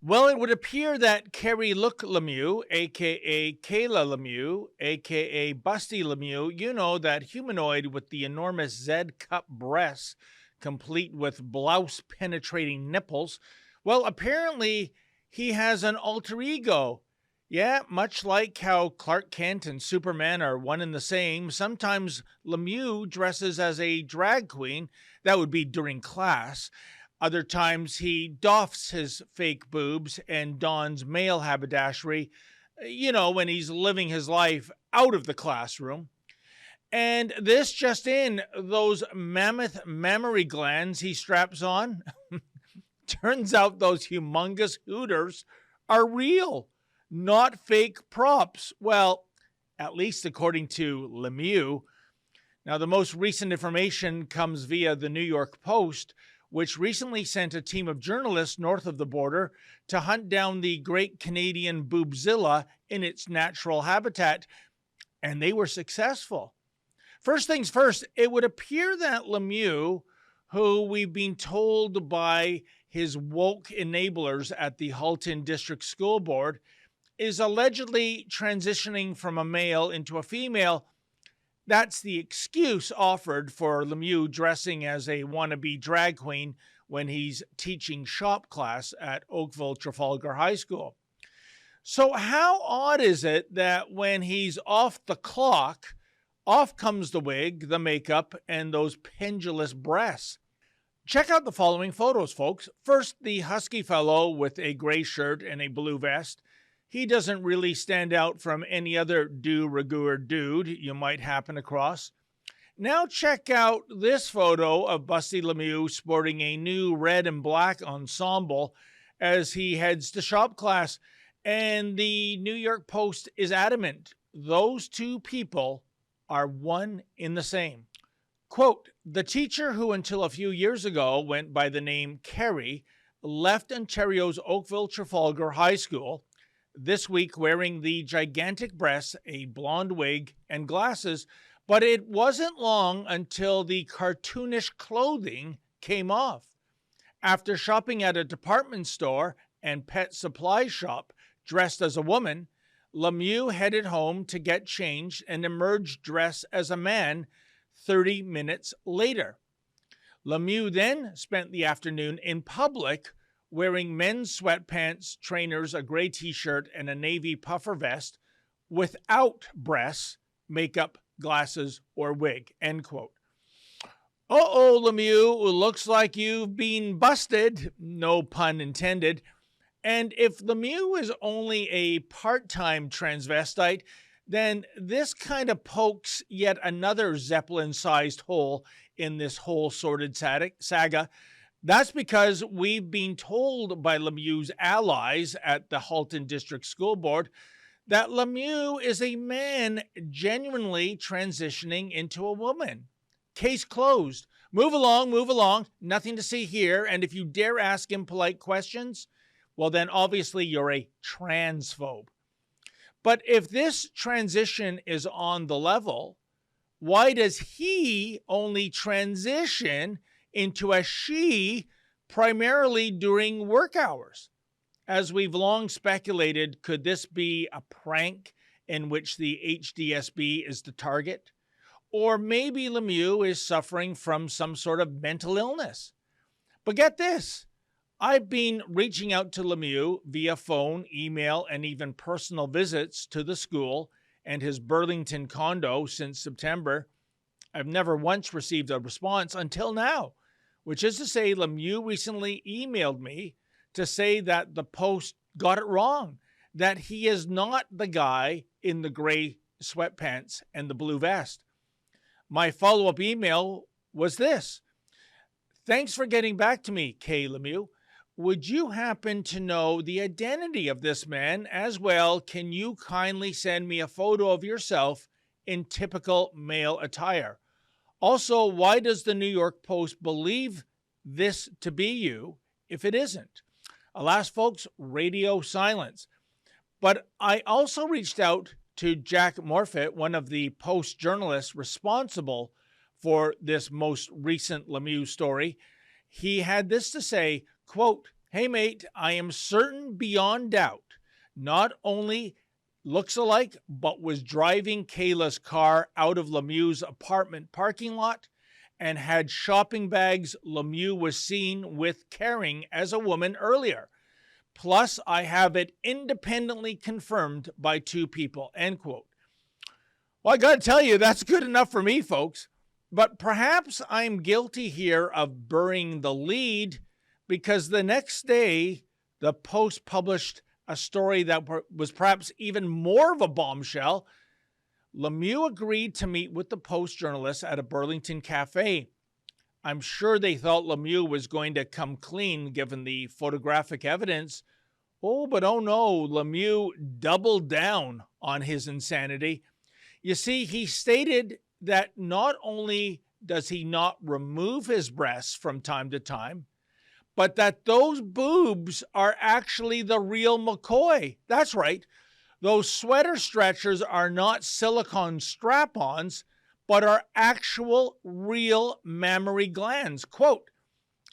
Well, it would appear that Carrie Look Lemieux, aka Kayla Lemieux, aka Busty Lemieux, you know, that humanoid with the enormous Z cup breasts, complete with blouse penetrating nipples. Well, apparently he has an alter ego. Yeah, much like how Clark Kent and Superman are one and the same, sometimes Lemieux dresses as a drag queen. That would be during class. Other times he doffs his fake boobs and dons male haberdashery, when he's living his life out of the classroom. And this just in, those mammoth mammary glands he straps on, turns out those humongous hooters are real, not fake props. Well, at least according to Lemieux. Now, the most recent information comes via the New York Post, which recently sent a team of journalists north of the border to hunt down the great Canadian boobzilla in its natural habitat, and they were successful. First things first, it would appear that Lemieux, who we've been told by his woke enablers at the Halton District School Board, is allegedly transitioning from a male into a female. That's the excuse offered for Lemieux dressing as a wannabe drag queen when he's teaching shop class at Oakville Trafalgar High School. So how odd is it that when he's off the clock, off comes the wig, the makeup, and those pendulous breasts? Check out the following photos, folks. First, the husky fellow with a gray shirt and a blue vest. He doesn't really stand out from any other de rigueur dude you might happen across. Now check out this photo of Busty Lemieux sporting a new red and black ensemble as he heads to shop class. And the New York Post is adamant those two people are one in the same. Quote, the teacher who until a few years ago went by the name Carrie left Ontario's Oakville Trafalgar High School this week wearing the gigantic breasts, a blonde wig, and glasses, but it wasn't long until the cartoonish clothing came off. After shopping at a department store and pet supply shop dressed as a woman, Lemieux headed home to get changed and emerged dressed as a man 30 minutes later. Lemieux then spent the afternoon in public wearing men's sweatpants, trainers, a gray t-shirt, and a navy puffer vest without breasts, makeup, glasses, or wig, end quote. Uh-oh, Lemieux, looks like you've been busted, no pun intended. And if Lemieux is only a part-time transvestite, then this kind of pokes yet another Zeppelin-sized hole in this whole sordid saga. That's because we've been told by Lemieux's allies at the Halton District School Board that Lemieux is a man genuinely transitioning into a woman. Case closed. Move along, nothing to see here. And if you dare ask him polite questions, well, then obviously you're a transphobe. But if this transition is on the level, why does he only transition into a she primarily during work hours? As we've long speculated, could this be a prank in which the HDSB is the target? Or maybe Lemieux is suffering from some sort of mental illness. But get this, I've been reaching out to Lemieux via phone, email, and even personal visits to the school and his Burlington condo since September. I've never once received a response until now, which is to say Lemieux recently emailed me to say that the Post got it wrong, that he is not the guy in the gray sweatpants and the blue vest. My follow-up email was this. Thanks for getting back to me, K. Lemieux. Would you happen to know the identity of this man? As well, can you kindly send me a photo of yourself in typical male attire? Also, why does the New York Post believe this to be you if it isn't? Alas, folks, radio silence. But I also reached out to Jack Morfitt, one of the Post journalists responsible for this most recent Lemieux story. He had this to say, quote, Hey, mate, I am certain beyond doubt not only looks alike, but was driving Kayla's car out of Lemieux's apartment parking lot and had shopping bags Lemieux was seen with carrying as a woman earlier. Plus, I have it independently confirmed by two people, end quote. Well, I got to tell you, that's good enough for me, folks. But perhaps I'm guilty here of burying the lead because the next day, the Post published a story that was perhaps even more of a bombshell. Lemieux agreed to meet with the Post journalists at a Burlington cafe. I'm sure they thought Lemieux was going to come clean given the photographic evidence. Oh, but oh no, Lemieux doubled down on his insanity. You see, he stated that not only does he not remove his breasts from time to time, but that those boobs are actually the real McCoy. That's right. Those sweater stretchers are not silicone strap-ons, but are actual real mammary glands. Quote,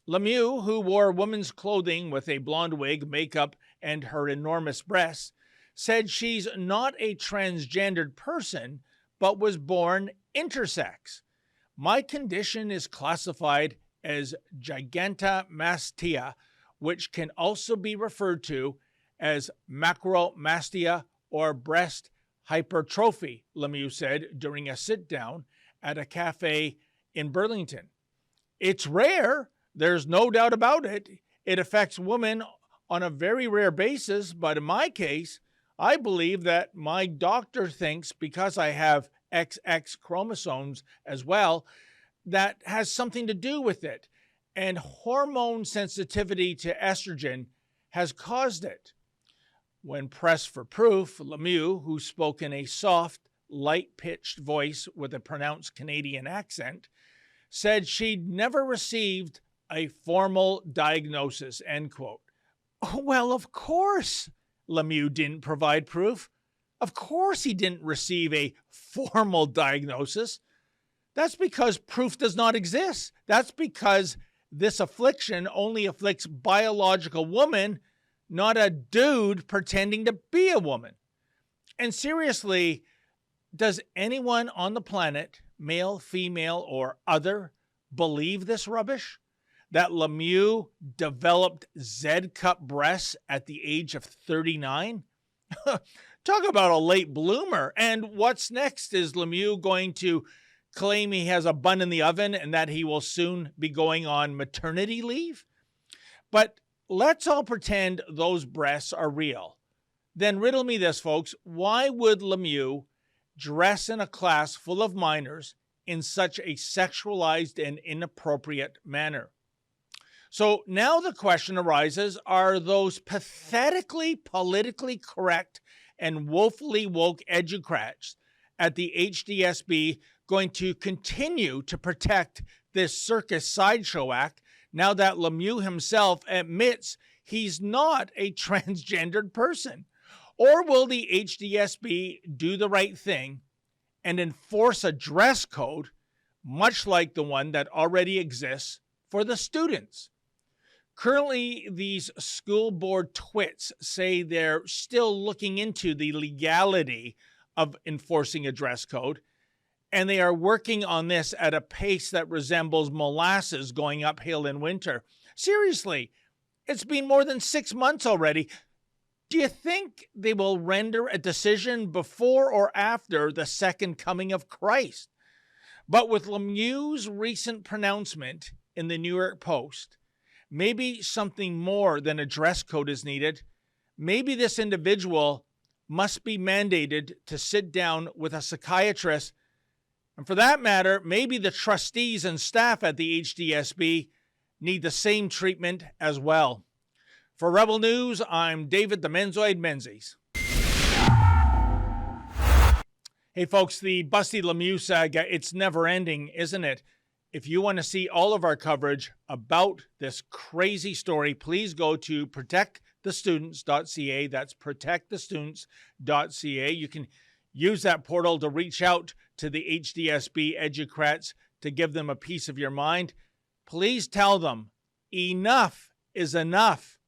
Lemieux, who wore women's clothing with a blonde wig, makeup, and her enormous breasts, said she's not a transgendered person, but was born intersex. My condition is classified as gigantomastia, which can also be referred to as macromastia or breast hypertrophy, Lemieux said during a sit-down at a cafe in Burlington. It's rare, there's no doubt about it. It affects women on a very rare basis, but in my case, I believe that my doctor thinks because I have XX chromosomes as well, that has something to do with it. And hormone sensitivity to estrogen has caused it. When pressed for proof, Lemieux, who spoke in a soft, light-pitched voice with a pronounced Canadian accent, said she'd never received a formal diagnosis, end quote. Well, of course Lemieux didn't provide proof. Of course he didn't receive a formal diagnosis. That's because proof does not exist. That's because this affliction only afflicts biological women, not a dude pretending to be a woman. And seriously, does anyone on the planet, male, female, or other, believe this rubbish? That Lemieux developed Z-cup breasts at the age of 39? Talk about a late bloomer. And what's next? Is Lemieux going to claim he has a bun in the oven and that he will soon be going on maternity leave? But let's all pretend those breasts are real. Then riddle me this, folks. Why would Lemieux dress in a class full of minors in such a sexualized and inappropriate manner? So now the question arises, are those pathetically politically correct and woefully woke educrats at the HDSB going to continue to protect this circus sideshow act now that Lemieux himself admits he's not a transgendered person? Or will the HDSB do the right thing and enforce a dress code much like the one that already exists for the students? Currently, these school board twits say they're still looking into the legality of enforcing a dress code, and they are working on this at a pace that resembles molasses going uphill in winter. Seriously, it's been more than 6 months already. Do you think they will render a decision before or after the second coming of Christ? But with Lemieux's recent pronouncement in the New York Post, maybe something more than a dress code is needed. Maybe this individual must be mandated to sit down with a psychiatrist. And for that matter, maybe the trustees and staff at the HDSB need the same treatment as well. For Rebel News, I'm David the Menzoid Menzies. Hey folks, the Busty Lemieux saga, it's never ending, isn't it? If you want to see all of our coverage about this crazy story, please go to protectthestudents.ca. That's protectthestudents.ca. You can use that portal to reach out to the HDSB educrats to give them a piece of your mind. Please tell them enough is enough.